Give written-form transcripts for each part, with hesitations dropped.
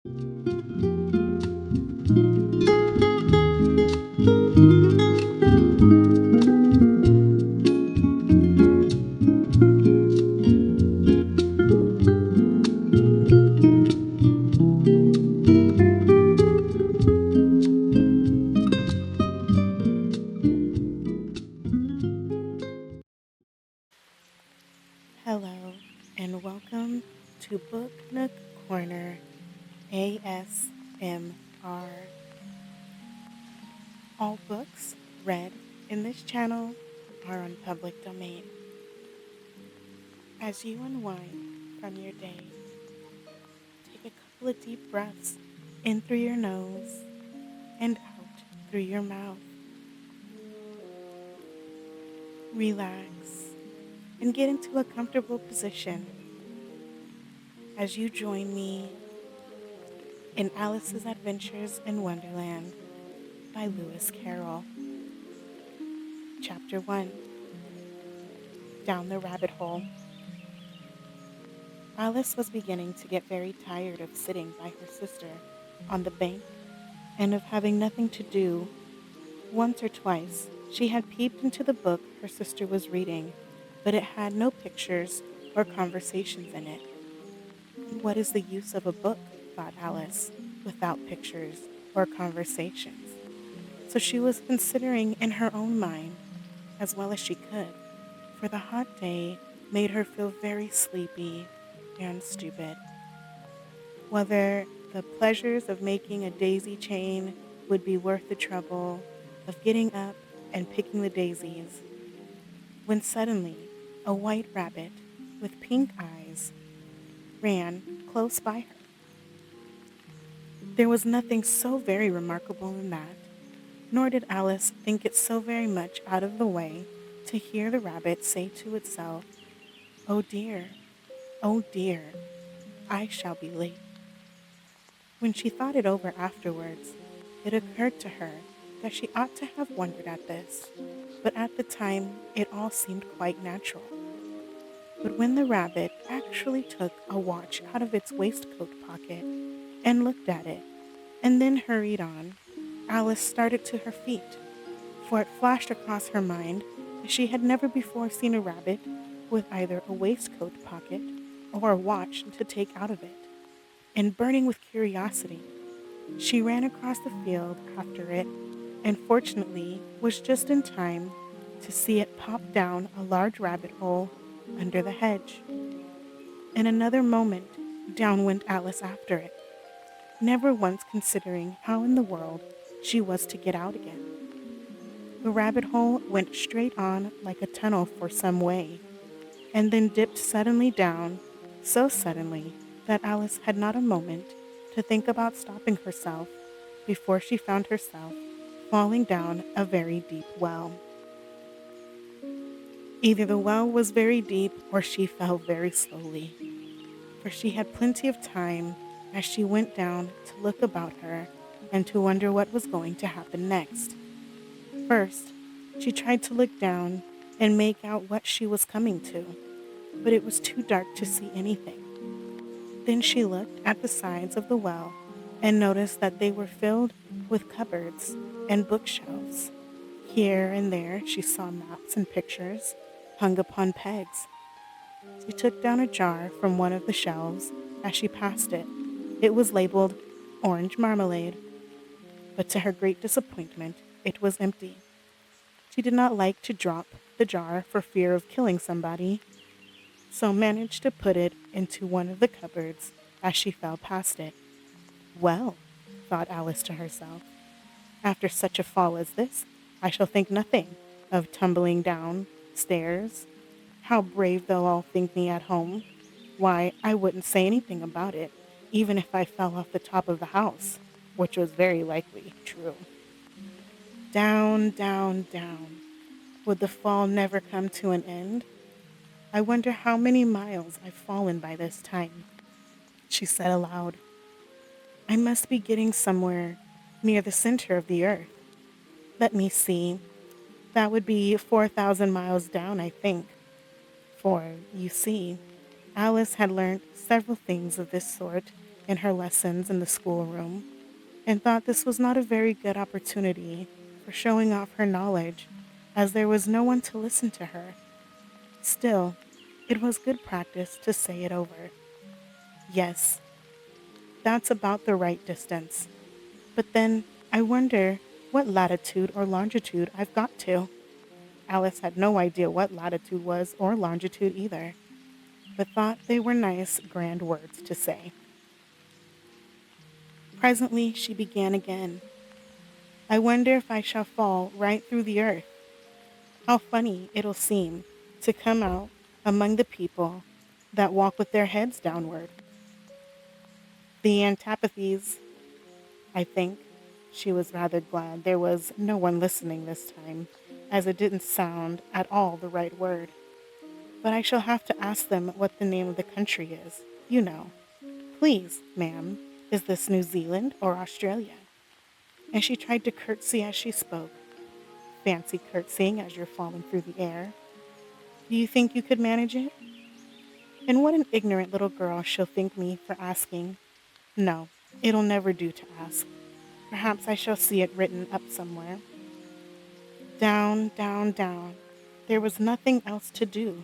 Hello, and welcome to Book Nook Corner ASMR. All books read in this channel are on public domain. As you unwind from your day, take a couple of deep breaths in through your nose and out through your mouth. Relax and get into a comfortable position as you join me in Alice's Adventures in Wonderland by Lewis Carroll. Chapter 1. Down the Rabbit Hole. Alice was beginning to get very tired of sitting by her sister on the bank and of having nothing to do. Once or twice she had peeped into the book her sister was reading, but it had no pictures or conversations in it. What is the use of a book, thought Alice, without pictures or conversations? So she was considering in her own mind, as well as she could, for the hot day made her feel very sleepy and stupid. Whether the pleasures of making a daisy chain would be worth the trouble of getting up and picking the daisies, when suddenly a white rabbit with pink eyes ran close by her. There was nothing so very remarkable in that, nor did Alice think it so very much out of the way to hear the rabbit say to itself, "Oh dear, I shall be late." When she thought it over afterwards, it occurred to her that she ought to have wondered at this, but at the time it all seemed quite natural. But when the rabbit actually took a watch out of its waistcoat pocket and looked at it, and then hurried on, Alice started to her feet, for it flashed across her mind that she had never before seen a rabbit with either a waistcoat pocket or a watch to take out of it. And burning with curiosity, she ran across the field after it, and fortunately was just in time to see it pop down a large rabbit hole under the hedge. In another moment, down went Alice after it, never once considering how in the world she was to get out again. The rabbit hole went straight on like a tunnel for some way, and then dipped suddenly down, so suddenly that Alice had not a moment to think about stopping herself before she found herself falling down a very deep well. Either the well was very deep or she fell very slowly, for she had plenty of time as she went down to look about her and to wonder what was going to happen next. First, she tried to look down and make out what she was coming to, but it was too dark to see anything. Then she looked at the sides of the well and noticed that they were filled with cupboards and bookshelves. Here and there she saw maps and pictures hung upon pegs. She took down a jar from one of the shelves as she passed it. It was labeled orange marmalade, but to her great disappointment, it was empty. She did not like to drop the jar for fear of killing somebody, so managed to put it into one of the cupboards as she fell past it. Well, thought Alice to herself, after such a fall as this, I shall think nothing of tumbling down stairs. How brave they'll all think me at home. Why, I wouldn't say anything about it, even if I fell off the top of the house, which was very likely true. Down, down, down. Would the fall never come to an end? I wonder how many miles I've fallen by this time, she said aloud. I must be getting somewhere near the center of the earth. Let me see. That would be 4,000 miles down, I think. For, you see, Alice had learned several things of this sort in her lessons in the schoolroom and thought this was not a very good opportunity for showing off her knowledge as there was no one to listen to her. Still, it was good practice to say it over. Yes, that's about the right distance. But then I wonder what latitude or longitude I've got to. Alice had no idea what latitude was or longitude either, but thought they were nice, grand words to say. Presently she began again. I wonder if I shall fall right through the earth. How funny it'll seem to come out among the people that walk with their heads downward. The antipathies, I think. She was rather glad there was no one listening this time, as it didn't sound at all the right word. But I shall have to ask them what the name of the country is. You know. Please, ma'am, is this New Zealand or Australia? And she tried to curtsy as she spoke. Fancy curtsying as you're falling through the air. Do you think you could manage it? And what an ignorant little girl she'll think me for asking. No, it'll never do to ask. Perhaps I shall see it written up somewhere. Down, down, down. There was nothing else to do,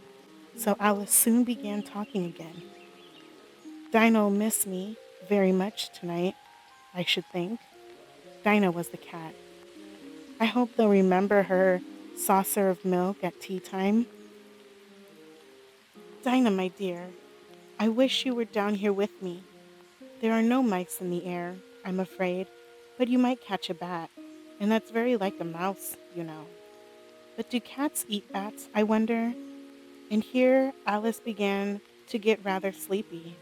so Alice soon began talking again. Dinah'll miss me very much tonight, I should think. Dinah was the cat. I hope they'll remember her saucer of milk at tea time. Dinah, my dear, I wish you were down here with me. There are no mice in the air, I'm afraid, but you might catch a bat, and that's very like a mouse, you know. But do cats eat bats, I wonder? And here Alice began to get rather sleepy,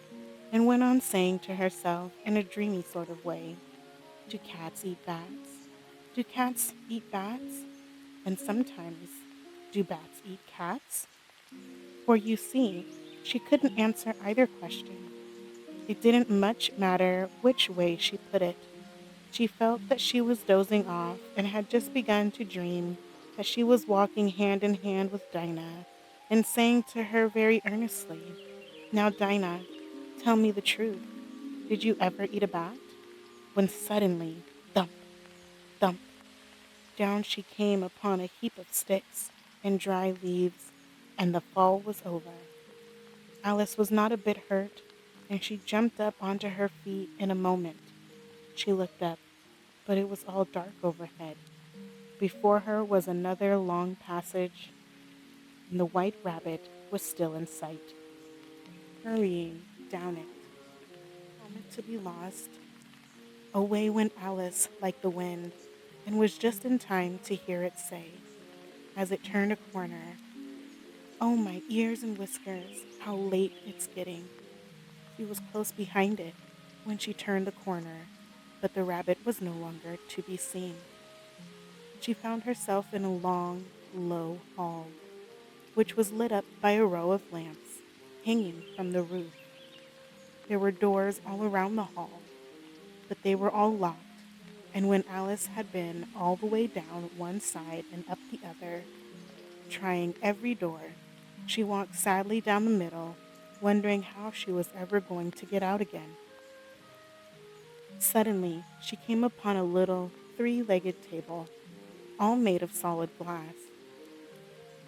and went on saying to herself in a dreamy sort of way, do cats eat bats? Do cats eat bats? And sometimes, do bats eat cats? For you see, she couldn't answer either question. It didn't much matter which way she put it. She felt that she was dozing off and had just begun to dream that she was walking hand in hand with Dinah and saying to her very earnestly, now, Dinah, tell me the truth. Did you ever eat a bat? When suddenly, thump, thump, down she came upon a heap of sticks and dry leaves, and the fall was over. Alice was not a bit hurt, and she jumped up onto her feet in a moment. She looked up, but it was all dark overhead. Before her was another long passage, and the white rabbit was still in sight, hurrying down it. Moment to be lost. Away went Alice like the wind, and was just in time to hear it say, as it turned a corner, oh, my ears and whiskers, how late it's getting. She was close behind it when she turned the corner, but the rabbit was no longer to be seen. She found herself in a long, low hall, which was lit up by a row of lamps hanging from the roof. There were doors all around the hall, but they were all locked, and when Alice had been all the way down one side and up the other, trying every door, she walked sadly down the middle, wondering how she was ever going to get out again. Suddenly, she came upon a little three-legged table, all made of solid glass.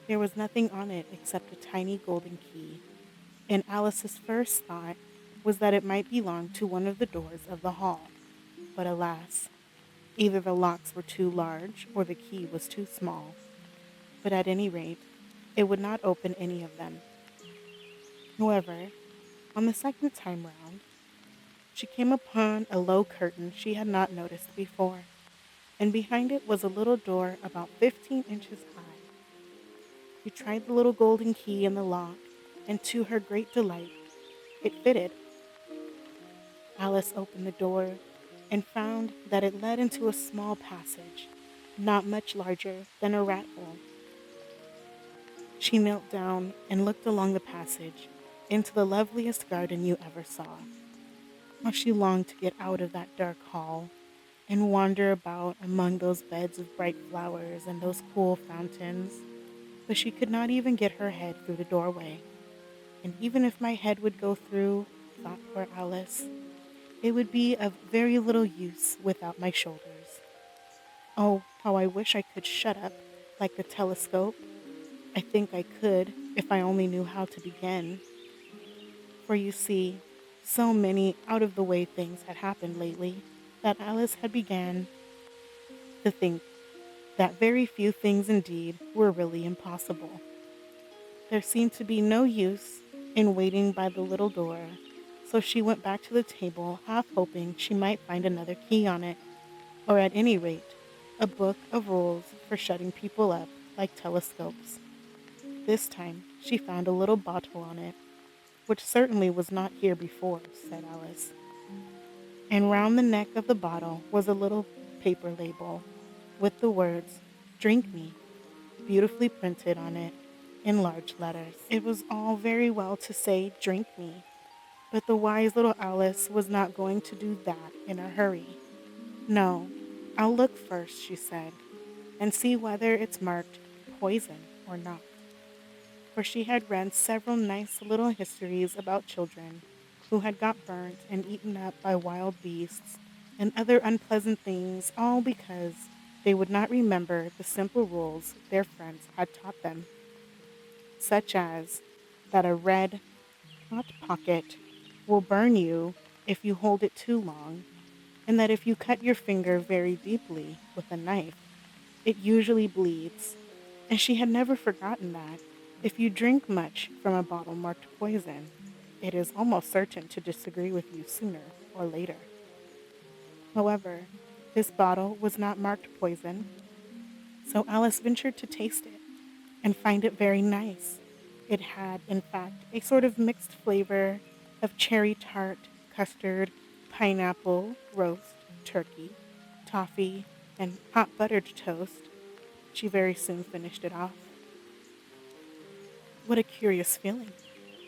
There was nothing on it except a tiny golden key, and Alice's first thought was that it might belong to one of the doors of the hall. But alas, either the locks were too large or the key was too small. But at any rate, it would not open any of them. However, on the second time round, she came upon a low curtain she had not noticed before, and behind it was a little door about 15 inches high. She tried the little golden key in the lock, and to her great delight, it fitted. Alice opened the door and found that it led into a small passage, not much larger than a rat hole. She knelt down and looked along the passage into the loveliest garden you ever saw. How she longed to get out of that dark hall and wander about among those beds of bright flowers and those cool fountains, but she could not even get her head through the doorway. And even if my head would go through, thought poor Alice, It would be of very little use without my shoulders. Oh, how I wish I could shut up like a telescope. I think I could if I only knew how to begin. For you see, so many out of the way things had happened lately that Alice had began to think that very few things indeed were really impossible. There seemed to be no use in waiting by the little door, so she went back to the table, half hoping she might find another key on it, or at any rate, a book of rules for shutting people up like telescopes. This time she found a little bottle on it, which certainly was not here before, said Alice. And round the neck of the bottle was a little paper label with the words, "Drink me," beautifully printed on it in large letters. It was all very well to say, "Drink me," but the wise little Alice was not going to do that in a hurry. "No, I'll look first," she said, "and see whether it's marked poison or not." For she had read several nice little histories about children who had got burnt and eaten up by wild beasts and other unpleasant things, all because they would not remember the simple rules their friends had taught them, such as that a red hot pocket will burn you if you hold it too long, and that if you cut your finger very deeply with a knife, it usually bleeds. And she had never forgotten that if you drink much from a bottle marked poison, it is almost certain to disagree with you sooner or later. However, this bottle was not marked poison, so Alice ventured to taste it and find it very nice. It had, in fact, a sort of mixed flavor of cherry tart, custard, pineapple, roast, turkey, toffee, and hot buttered toast. She very soon finished it off. "What a curious feeling,"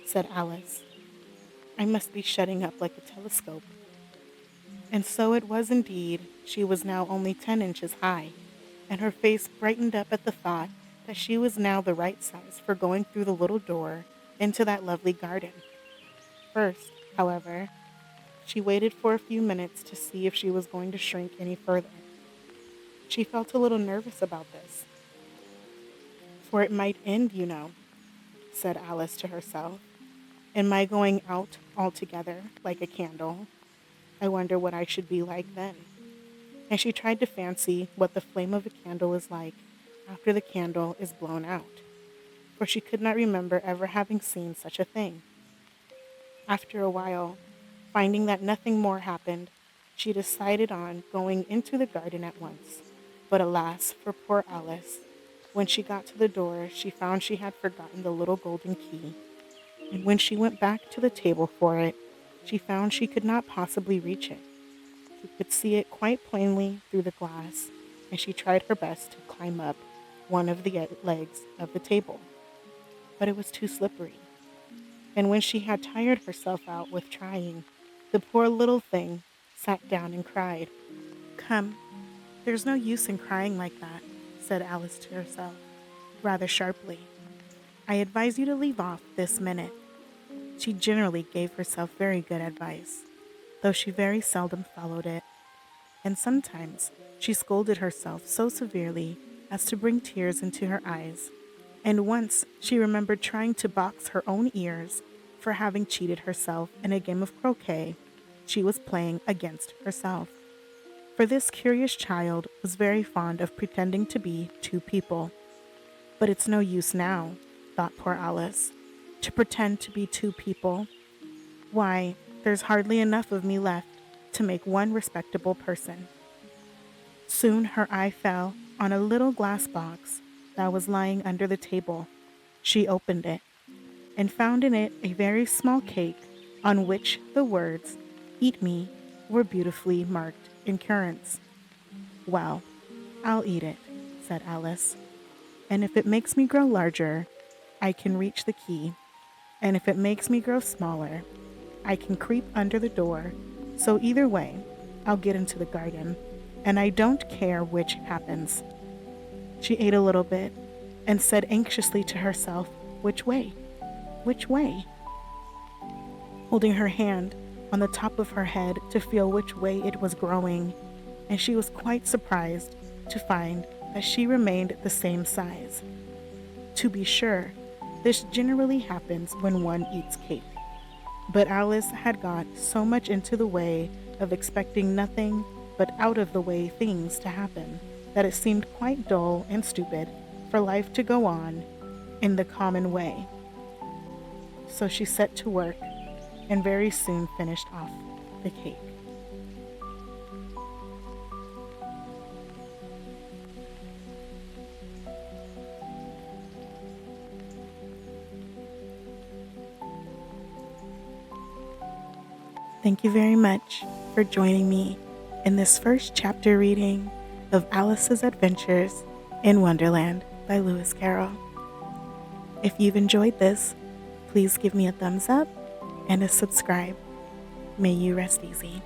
said Alice. "I must be shutting up like a telescope." And so it was indeed. She was now only 10 inches high, and her face brightened up at the thought that she was now the right size for going through the little door into that lovely garden. First, however, she waited for a few minutes to see if she was going to shrink any further. She felt a little nervous about this, for it might end, you know, said Alice to herself, in my going out altogether like a candle. I wonder what I should be like then. And she tried to fancy what the flame of a candle is like after the candle is blown out, for she could not remember ever having seen such a thing. After a while, finding that nothing more happened, she decided on going into the garden at once. But alas for poor Alice, when she got to the door, she found she had forgotten the little golden key, and when she went back to the table for it, she found she could not possibly reach it. She could see it quite plainly through the glass, and she tried her best to climb up one of the legs of the table, but it was too slippery. And when she had tired herself out with trying, the poor little thing sat down and cried. "Come, there's no use in crying like that," said Alice to herself, rather sharply. "I advise you to leave off this minute." She generally gave herself very good advice, though she very seldom followed it, and sometimes she scolded herself so severely as to bring tears into her eyes, and once she remembered trying to box her own ears for having cheated herself in a game of croquet she was playing against herself. For this curious child was very fond of pretending to be two people. But it's no use now, thought poor Alice, to pretend to be two people. Why, there's hardly enough of me left to make one respectable person. Soon her eye fell on a little glass box that was lying under the table. She opened it and found in it a very small cake on which the words, "Eat me," were beautifully marked in currants. "Well, I'll eat it," said Alice, "and if it makes me grow larger, I can reach the key, and if it makes me grow smaller, I can creep under the door, so either way, I'll get into the garden, and I don't care which happens." She ate a little bit and said anxiously to herself, "Which way? Which way?" Holding her hand on the top of her head to feel which way it was growing, and she was quite surprised to find that she remained the same size. To be sure, this generally happens when one eats cake, but Alice had got so much into the way of expecting nothing but out of the way things to happen that it seemed quite dull and stupid for life to go on in the common way. So she set to work and very soon finished off the cake. Thank you very much for joining me in this first chapter reading of Alice's Adventures in Wonderland by Lewis Carroll. If you've enjoyed this, please give me a thumbs up and a subscribe. May you rest easy.